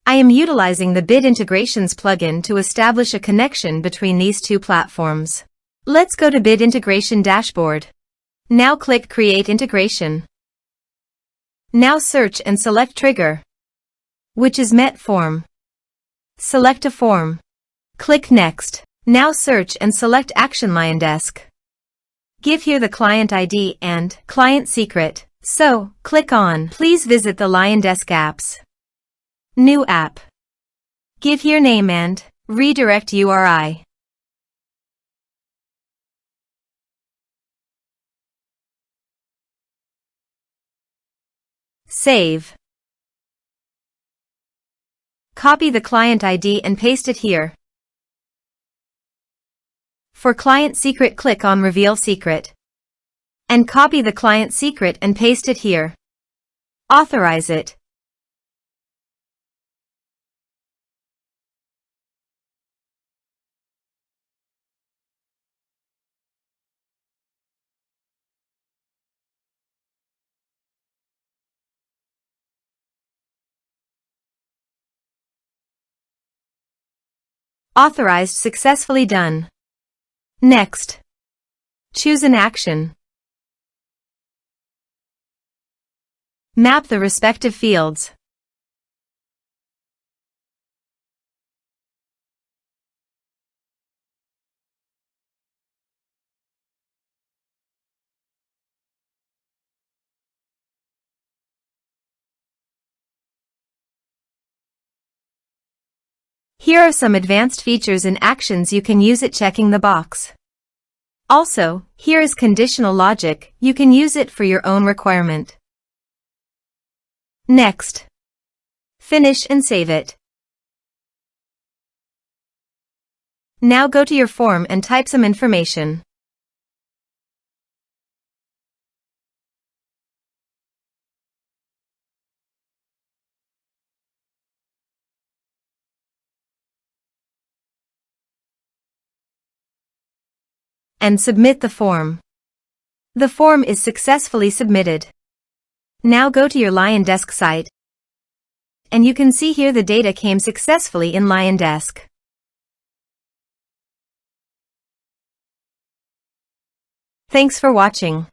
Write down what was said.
I am utilizing the Bit Integrations plugin to establish a connection between these two platforms. Let's go to Bit Integration Dashboard. Now click Create Integration. Now search and select Trigger, which is MetForm. Select a form. Click Next. Now search and select Action LionDesk. Give here the client ID and client secret. So, click on Please visit the LionDesk apps. New app. Give here name and redirect URI. Save. Copy the client ID and paste it here. For client secret, click on Reveal Secret. And copy the client secret and paste it here. Authorize it. Authorized, successfully done. Next. Choose an action. Map the respective fields. Here are some advanced features and actions you can use it, checking the box. Also, here is conditional logic, you can use it for your own requirement. Next. Finish and save it. Now go to your form and type some information. And submit the form. The form is successfully submitted. Now go to your LionDesk site, and you can see here the data came successfully in LionDesk. Thanks for watching.